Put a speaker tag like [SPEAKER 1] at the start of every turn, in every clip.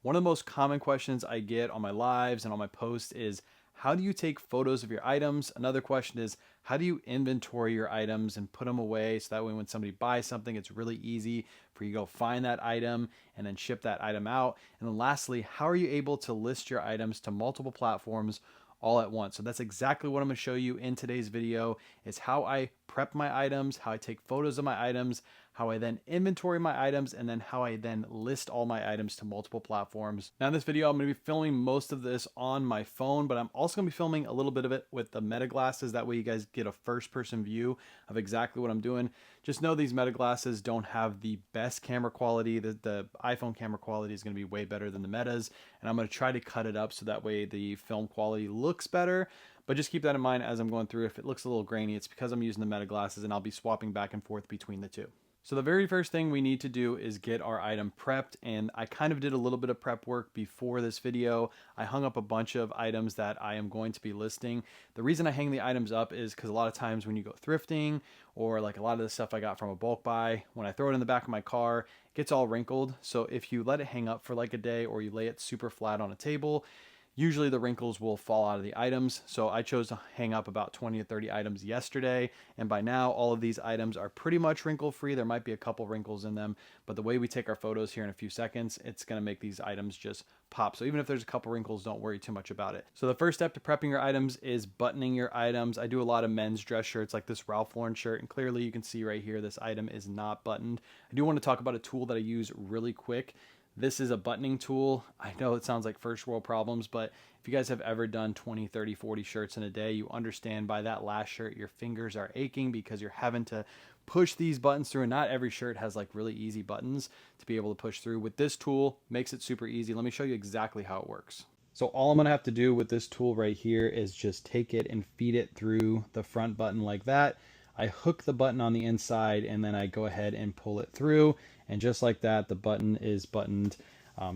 [SPEAKER 1] One of the most common questions I get on my lives and on my posts is, how do you take photos of your items? Another question is, how do you inventory your items and put them away so that way when somebody buys something, it's really easy for you to go find that item and then ship that item out? And then lastly, how are you able to list your items to multiple platforms all at once? So that's exactly what I'm going to show you in today's video, is how I prep my items, how I take photos of my items, how I then inventory my items, and then how I then list all my items to multiple platforms. Now in this video, I'm going to be filming most of this on my phone, but I'm also going to be filming a little bit of it with the Meta glasses. That way you guys get a first person view of exactly what I'm doing. Just know these Meta glasses don't have the best camera quality. The iPhone camera quality is going to be way better than the Metas, and I'm going to try to cut it up so that way the film quality looks better. But just keep that in mind as I'm going through. If it looks a little grainy, it's because I'm using the Meta glasses, and I'll be swapping back and forth between the two. So the very first thing we need to do is get our item prepped, and I kind of did a little bit of prep work before this video. I hung up a bunch of items that I am going to be listing. The reason I hang the items up is because a lot of times when you go thrifting, or like a lot of the stuff I got from a bulk buy, when I throw it in the back of my car, it gets all wrinkled. So if you let it hang up for like a day, or you lay it super flat on a table, usually the wrinkles will fall out of the items. So I chose to hang up about 20 to 30 items yesterday, and by now all of these items are pretty much wrinkle free. There might be a couple wrinkles in them, but the way we take our photos here in a few seconds, it's going to make these items just pop. So even if there's a couple wrinkles, don't worry too much about it. So the first step to prepping your items is buttoning your items. I do a lot of men's dress shirts like this Ralph Lauren shirt, and clearly you can see right here this item is not buttoned. I do want to talk about a tool that I use really quick. This is a buttoning tool. I know it sounds like first world problems, but if you guys have ever done 20, 30, 40 shirts in a day, you understand by that last shirt, your fingers are aching because you're having to push these buttons through, and not every shirt has like really easy buttons to be able to push through. With this tool, makes it super easy. Let me show you exactly how it works. So all I'm gonna have to do with this tool right here is just take it and feed it through the front button like that. I hook the button on the inside, and then I go ahead and pull it through, and just like that, the button is buttoned.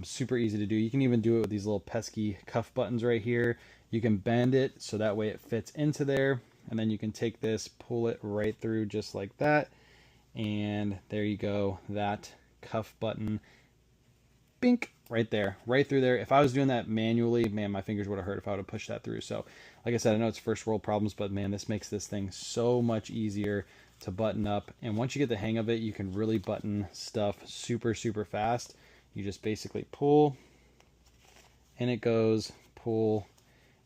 [SPEAKER 1] Super easy to do. You can even do it with these little pesky cuff buttons right here. You can bend it so that way it fits into there, and then you can take this, pull it right through just like that, and there you go. That cuff button, bink, right there, right through there. If I was doing that manually, man, my fingers would have hurt if I would have pushed that through. So like I said, I know it's first world problems, but man, this makes this thing so much easier to button up. And once you get the hang of it, you can really button stuff super, super fast. You just basically pull and it goes, pull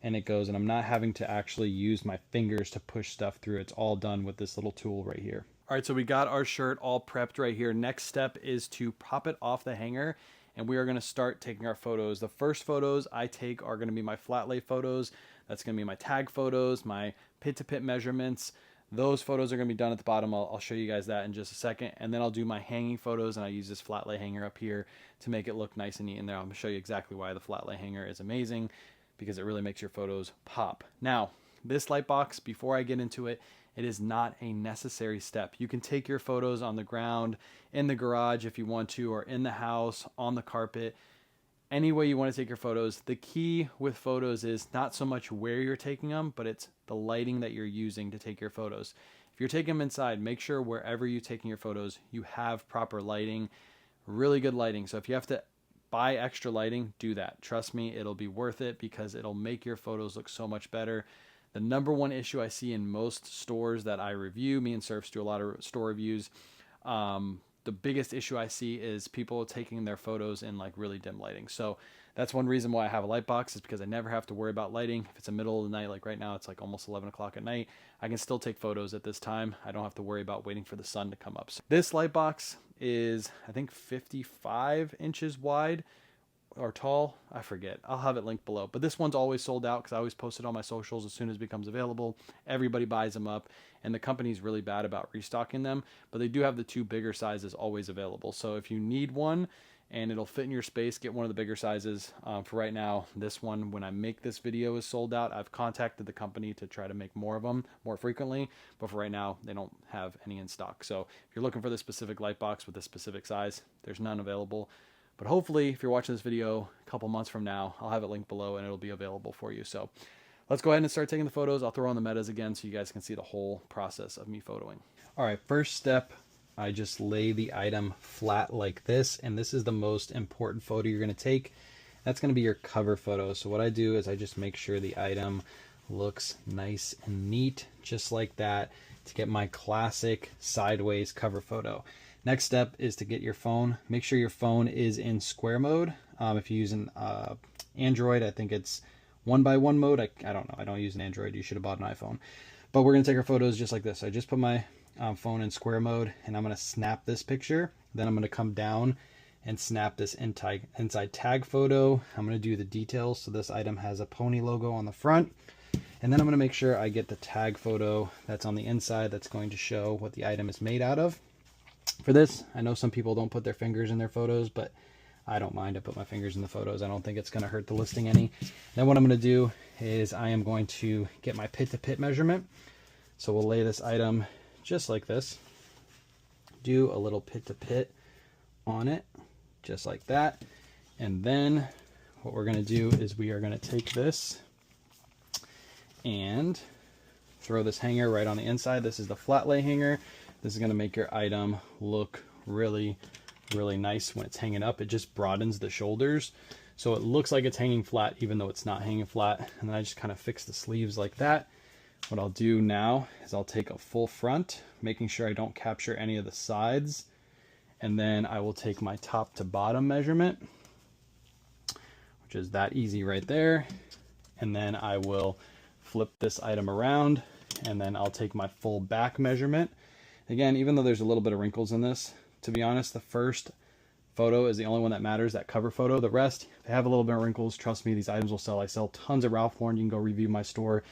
[SPEAKER 1] and it goes. And I'm not having to actually use my fingers to push stuff through. It's all done with this little tool right here. All right, so we got our shirt all prepped right here. Next step is to pop it off the hanger, and we are going to start taking our photos. The first photos I take are going to be my flat lay photos. That's going to be my tag photos, my pit to pit measurements. Those photos are going to be done at the bottom. I'll show you guys that in just a second. And then I'll do my hanging photos, and I use this flat lay hanger up here to make it look nice and neat in there. I'm going to show you exactly why the flat lay hanger is amazing, because it really makes your photos pop. Now, this Lightbox, before I get into it, it is not a necessary step. You can take your photos on the ground, in the garage if you want to, or in the house, on the carpet, any way you want to take your photos. The key with photos is not so much where you're taking them, but it's the lighting that you're using to take your photos. If you're taking them inside, make sure wherever you're taking your photos, you have proper lighting, really good lighting. So if you have to buy extra lighting, do that. Trust me, it'll be worth it because it'll make your photos look so much better. The number one issue I see in most stores that I review, me and Surfs do a lot of store reviews, the biggest issue I see is people taking their photos in like really dim lighting. So that's one reason why I have a light box, is because I never have to worry about lighting. If it's the middle of the night, like right now, it's like almost 11 o'clock at night, I can still take photos at this time. I don't have to worry about waiting for the sun to come up. So this light box is, I think, 55 inches wide or tall. I forget. I'll have it linked below. But this one's always sold out because I always post it on my socials as soon as it becomes available. Everybody buys them up, and the company's really bad about restocking them, but they do have the two bigger sizes always available. So if you need one and it'll fit in your space, get one of the bigger sizes. For right now, this one, when I make this video, is sold out. I've contacted the company to try to make more of them more frequently, but for right now, they don't have any in stock. So if you're looking for this specific light box with this specific size, there's none available. But hopefully, if you're watching this video a couple months from now, I'll have it linked below and it'll be available for you. So let's go ahead and start taking the photos. I'll throw on the metas again so you guys can see the whole process of me photoing. All right, first step, I just lay the item flat like this, and this is the most important photo you're going to take. That's going to be your cover photo. So what I do is I just make sure the item looks nice and neat, just like that, to get my classic sideways cover photo. Next step is to get your phone. Make sure your phone is in square mode. If you use an Android, I think it's 1x1 mode. I don't know. I don't use an Android. You should have bought an iPhone. But we're going to take our photos just like this. I just put my phone in square mode, and I'm going to snap this picture. Then I'm going to come down and snap this inside tag photo. I'm going to do the details. So this item has a pony logo on the front. And then I'm going to make sure I get the tag photo that's on the inside that's going to show what the item is made out of. For this, I know some people don't put their fingers in their photos, but I don't mind. I put my fingers in the photos. I don't think it's going to hurt the listing any. Then what I'm going to do is I am going to get my pit-to-pit measurement. So we'll lay this item just like this. Do a little pit-to-pit on it, just like that. And then what we're going to do is we are going to take this and throw this hanger right on the inside. This is the flat lay hanger. This is going to make your item look really, really nice when it's hanging up. It just broadens the shoulders, so it looks like it's hanging flat even though it's not hanging flat. And then I just kind of fix the sleeves like that. What I'll do now is I'll take a full front, making sure I don't capture any of the sides, and then I will take my top to bottom measurement, which is that easy right there. And then I will flip this item around, and then I'll take my full back measurement. Again, even though there's a little bit of wrinkles in this, to be honest, the first photo is the only one that matters, that cover photo. The rest, if they have a little bit of wrinkles, trust me, these items will sell. I sell tons of Ralph Lauren. You can go review my store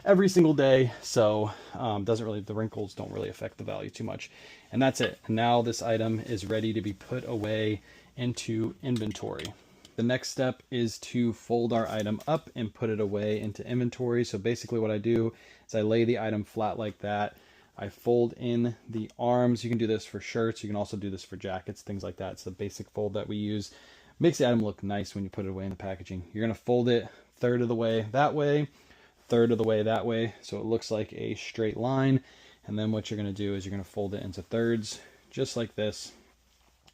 [SPEAKER 1] every single day. So the wrinkles don't really affect the value too much. And that's it. And now this item is ready to be put away into inventory. The next step is to fold our item up and put it away into inventory. So basically what I do is I lay the item flat like that. I fold in the arms. You can do this for shirts. You can also do this for jackets, things like that. It's the basic fold that we use. Makes the item look nice when you put it away in the packaging. You're going to fold it third of the way that way, third of the way that way, so it looks like a straight line. And then what you're going to do is you're going to fold it into thirds, just like this.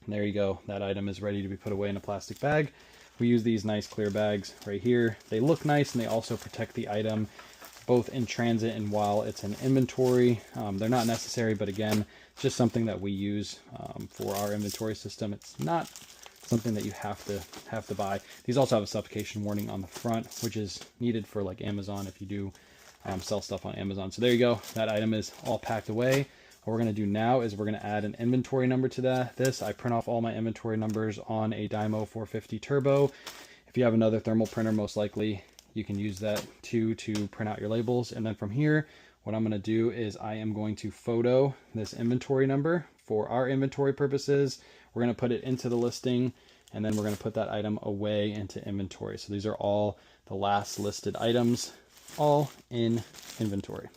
[SPEAKER 1] And there you go. That item is ready to be put away in a plastic bag. We use these nice clear bags right here. They look nice, and they also protect the item both in transit and while it's in inventory. They're not necessary, but again, just something that we use for our inventory system. It's not something that you have to buy. These also have a suffocation warning on the front, which is needed for like Amazon if you do sell stuff on Amazon. So there you go. That item is all packed away. What we're going to do now is we're going to add an inventory number to this. I print off all my inventory numbers on a Dymo 450 Turbo. If you have another thermal printer, most likely you can use that too to print out your labels. And then from here, what I'm going to do is I am going to photo this inventory number for our inventory purposes. We're going to put it into the listing, and then we're going to put that item away into inventory. So these are all the last listed items, all in inventory.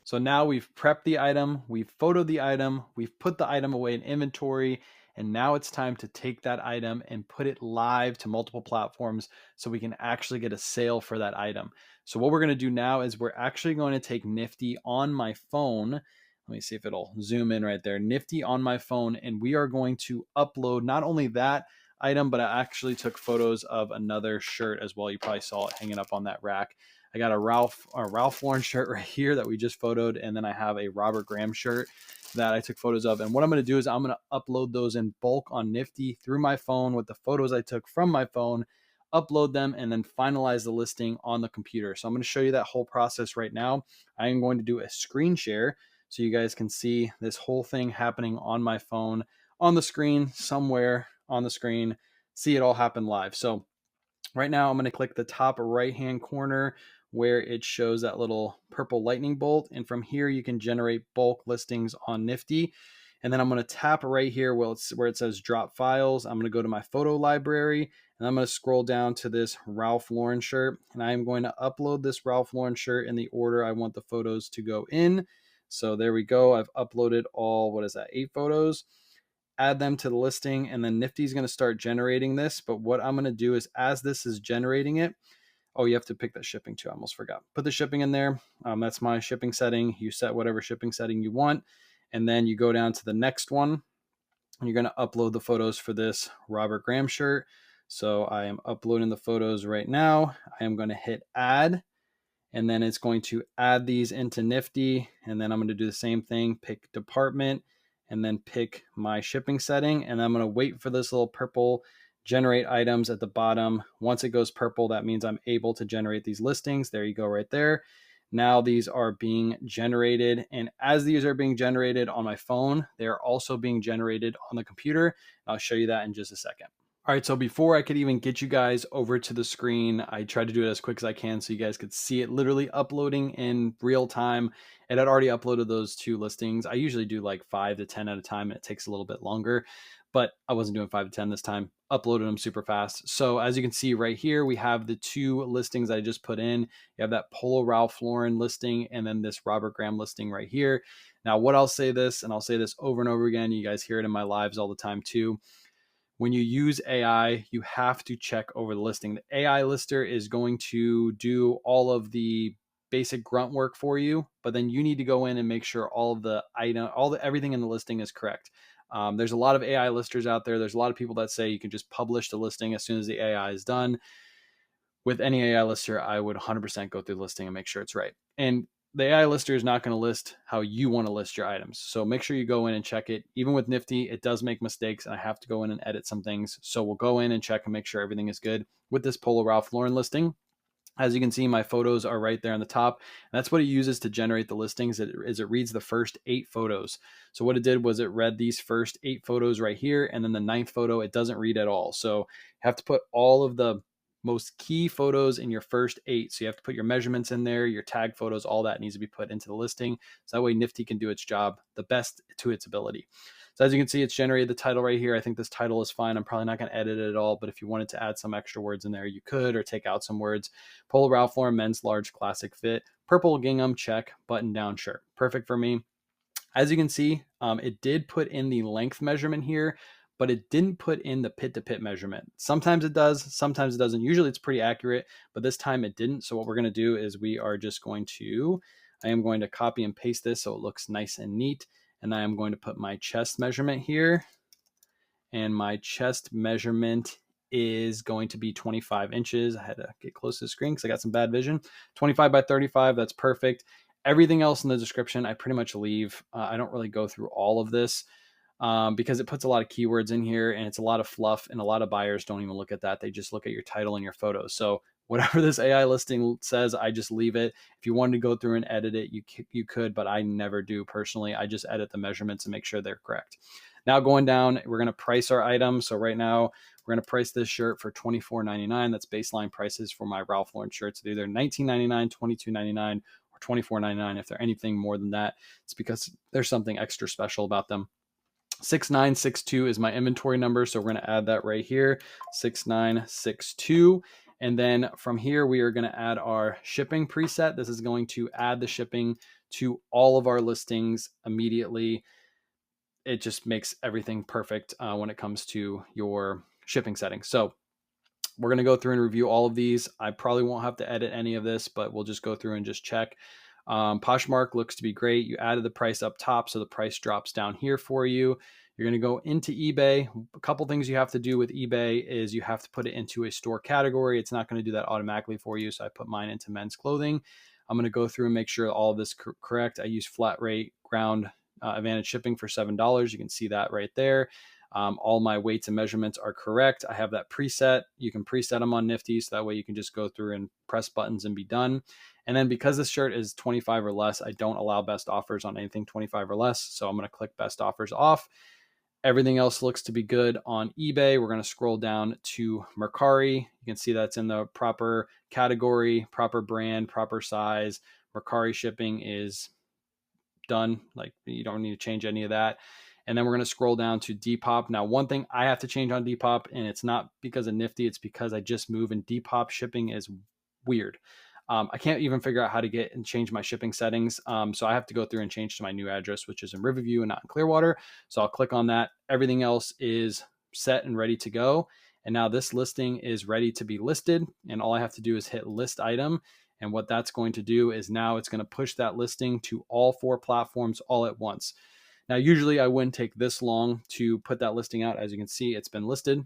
[SPEAKER 1] So now we've prepped the item, we've photoed the item, we've put the item away in inventory, and now it's time to take that item and put it live to multiple platforms so we can actually get a sale for that item. So what we're going to do now is we're actually going to take Nifty on my phone. Let me see if it'll zoom in right there. Nifty on my phone, and we are going to upload not only that item, but I actually took photos of another shirt as well. You probably saw it hanging up on that rack. I got a Ralph Lauren shirt right here that we just photoed, and then I have a Robert Graham shirt that I took photos of. And what I'm going to do is I'm going to upload those in bulk on Nifty through my phone with the photos I took from my phone, upload them, and then finalize the listing on the computer. So I'm going to show you that whole process right now. I am going to do a screen share so you guys can see this whole thing happening on my phone, on the screen, somewhere on the screen, see it all happen live. So right now I'm going to click the top right-hand corner where it shows that little purple lightning bolt. And from here, you can generate bulk listings on Nifty. And then I'm going to tap right here where it says drop files. I'm going to go to my photo library, and I'm going to scroll down to this Ralph Lauren shirt. And I am going to upload this Ralph Lauren shirt in the order I want the photos to go in. So there we go. I've uploaded all, 8 photos. Add them to the listing, and then Nifty is going to start generating this. But what I'm going to do is, as this is generating it, oh, you have to pick that shipping too. I almost forgot. Put the shipping in there. That's my shipping setting. You set whatever shipping setting you want. And then you go down to the next one, and you're going to upload the photos for this Robert Graham shirt. So I am uploading the photos right now. I am going to hit add, and then it's going to add these into Nifty. And then I'm going to do the same thing, pick department, and then pick my shipping setting. And I'm going to wait for this little purple generate items at the bottom. Once it goes purple, that means I'm able to generate these listings. There you go right there. Now these are being generated. And as these are being generated on my phone, they're also being generated on the computer. I'll show you that in just a second. All right, so before I could even get you guys over to the screen, I tried to do it as quick as I can so you guys could see it literally uploading in real time. It had already uploaded those 2 listings. I usually do like 5 to 10 at a time, and it takes a little bit longer, but I wasn't doing 5 to 10 this time. Uploaded them super fast. So as you can see right here, we have the 2 listings I just put in. You have that Polo Ralph Lauren listing and then this Robert Graham listing right here. Now, what I'll say this, and I'll say this over and over again, you guys hear it in my lives all the time too. When you use AI, you have to check over the listing. The AI lister is going to do all of the basic grunt work for you, but then you need to go in and make sure all of the item, everything in the listing is correct. There's a lot of AI listers out there. There's a lot of people that say you can just publish the listing as soon as the AI is done. With any AI lister, I would 100% go through the listing and make sure it's right. And the AI lister is not going to list how you want to list your items. So make sure you go in and check it. Even with Nifty, it does make mistakes and I have to go in and edit some things. So we'll go in and check and make sure everything is good. With this Polo Ralph Lauren listing, as you can see, my photos are right there on the top. And that's what it uses to generate the listings. It reads the first 8 photos. So what it did was it read these first 8 photos right here. And then the 9th photo, it doesn't read at all. So you have to put all of the most key photos in your first 8. So you have to put your measurements in there, your tag photos, all that needs to be put into the listing. So that way Nifty can do its job the best to its ability. So as you can see, it's generated the title right here. I think this title is fine. I'm probably not going to edit it at all, but if you wanted to add some extra words in there, you could, or take out some words. Polo Ralph Lauren men's large classic fit, purple gingham check, button down shirt. Perfect for me. As you can see, it did put in the length measurement here, but it didn't put in the pit to pit measurement. Sometimes it does, sometimes it doesn't. Usually it's pretty accurate, but this time it didn't. So what we're going to do is I am going to copy and paste this so it looks nice and neat. And I am going to put my chest measurement here. And my chest measurement is going to be 25 inches. I had to get close to the screen because I got some bad vision. 25 by 35, that's perfect. Everything else in the description, I pretty much leave. I don't really go through all of this because it puts a lot of keywords in here and it's a lot of fluff, and a lot of buyers don't even look at that. They just look at your title and your photos. So whatever this AI listing says, I just leave it. If you wanted to go through and edit it, you could, but I never do personally. I just edit the measurements and make sure they're correct. Now going down, we're going to price our item. So right now we're going to price this shirt for $24.99. That's baseline prices for my Ralph Lauren shirts. They're either $19.99, $22.99, or $24.99. If they're anything more than that, it's because there's something extra special about them. 6962 is my inventory number. So we're going to add that right here, 6962. And then from here, we are going to add our shipping preset. This is going to add the shipping to all of our listings immediately. It just makes everything perfect when it comes to your shipping settings. So we're going to go through and review all of these. I probably won't have to edit any of this, but we'll just go through and just check. Poshmark looks to be great. You added the price up top, so the price drops down here for you. You're going to go into eBay. A couple things you have to do with eBay is you have to put it into a store category. It's not going to do that automatically for you, so I put mine into men's clothing. I'm going to go through and make sure all of this is correct. I use flat rate ground advantage shipping for $7. You can see that right there. All my weights and measurements are correct. I have that preset. You can preset them on Nifty, so that way you can just go through and press buttons and be done. And then because this shirt is 25 or less, I don't allow best offers on anything 25 or less. So I'm going to click best offers off. Everything else looks to be good on eBay. We're going to scroll down to Mercari. You can see that's in the proper category, proper brand, proper size. Mercari shipping is done. Like, you don't need to change any of that. And then we're going to scroll down to Depop. Now, one thing I have to change on Depop, and it's not because of Nifty, it's because I just moved, and Depop shipping is weird. I can't even figure out how to get and change my shipping settings. So I have to go through and change to my new address, which is in Riverview and not in Clearwater. So I'll click on that. Everything else is set and ready to go. And now this listing is ready to be listed. And all I have to do is hit list item. And what that's going to do is now it's going to push that listing to all 4 platforms all at once. Now, usually I wouldn't take this long to put that listing out. As you can see, it's been listed.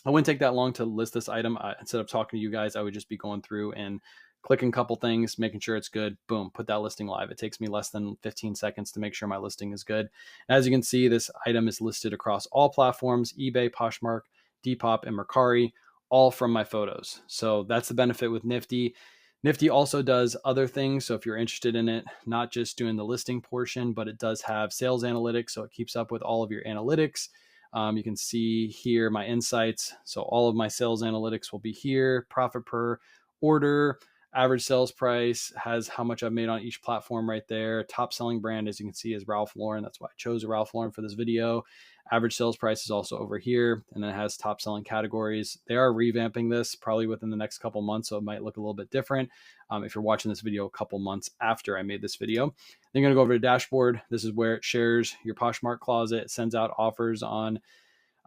[SPEAKER 1] I wouldn't take that long to list this item. Instead of talking to you guys, I would just be going through and clicking a couple things, making sure it's good. Boom, put that listing live. It takes me less than 15 seconds to make sure my listing is good. As you can see, this item is listed across all platforms: eBay, Poshmark, Depop, and Mercari, all from my photos. So that's the benefit with Nifty. Nifty also does other things. So if you're interested in it, not just doing the listing portion, but it does have sales analytics. So it keeps up with all of your analytics. You can see here my insights. So all of my sales analytics will be here. Profit per order, average sales price, has how much I've made on each platform right there. Top selling brand, as you can see, is Ralph Lauren. That's why I chose Ralph Lauren for this video. Average sales price is also over here, and then it has top selling categories. They are revamping this probably within the next couple months, so it might look a little bit different if you're watching this video a couple months after I made this video. Then you're going to go over to dashboard. This is where it shares your Poshmark closet. It sends out offers on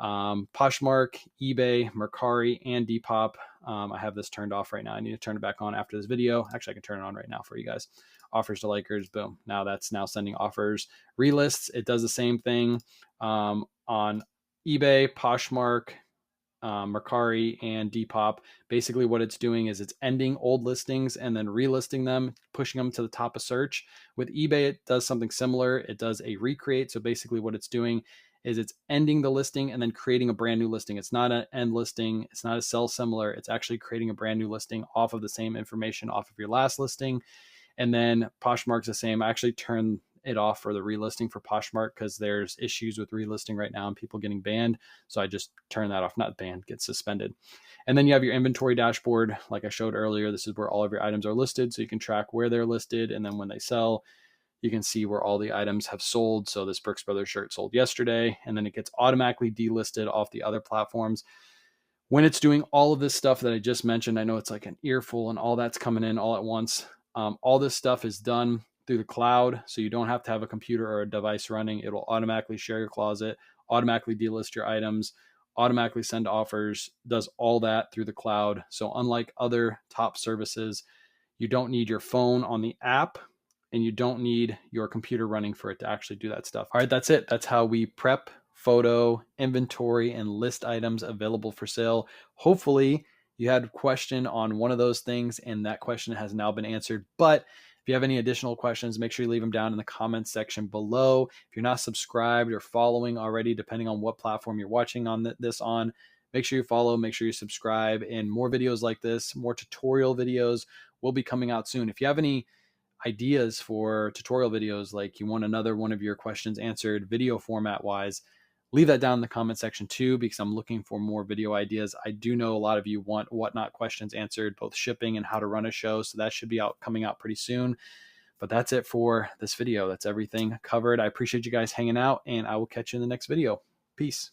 [SPEAKER 1] Poshmark, eBay, Mercari, and Depop. I have this turned off right now. I need to turn it back on after this video. Actually, I can turn it on right now for you guys. Offers to Lakers, boom. Now that's now sending offers. Relists, it does the same thing on eBay, Poshmark, Mercari, and Depop. Basically what it's doing is it's ending old listings and then relisting them, pushing them to the top of search. With eBay, it does something similar. It does a recreate. So basically what it's doing is it's ending the listing and then creating a brand new listing. It's not an end listing. It's not a sell similar. It's actually creating a brand new listing off of the same information off of your last listing. And then Poshmark's the same. I actually turned it off for the relisting for Poshmark because there's issues with relisting right now and people getting banned. So I just turned that off, not banned, get suspended. And then you have your inventory dashboard. Like I showed earlier, this is where all of your items are listed. So you can track where they're listed. And then when they sell, you can see where all the items have sold. So this Brooks Brothers shirt sold yesterday, and then it gets automatically delisted off the other platforms. When it's doing all of this stuff that I just mentioned, I know it's like an earful and all that's coming in all at once. All this stuff is done through the cloud. So you don't have to have a computer or a device running. It will automatically share your closet, automatically delist your items, automatically send offers, does all that through the cloud. So unlike other top services, you don't need your phone on the app, and you don't need your computer running for it to actually do that stuff. All right, that's it. That's how we prep, photo, inventory, and list items available for sale. Hopefully you had a question on one of those things and that question has now been answered. But if you have any additional questions, make sure you leave them down in the comments section below. If you're not subscribed or following already, depending on what platform you're watching on this on, make sure you follow, make sure you subscribe, and more videos like this, more tutorial videos will be coming out soon. If you have any ideas for tutorial videos, like you want another one of your questions answered video format wise, leave that down in the comment section too, because I'm looking for more video ideas. I do know a lot of you want whatnot questions answered, both shipping and how to run a show. So that should be coming out pretty soon. But that's it for this video. That's everything covered. I appreciate you guys hanging out, and I will catch you in the next video. Peace.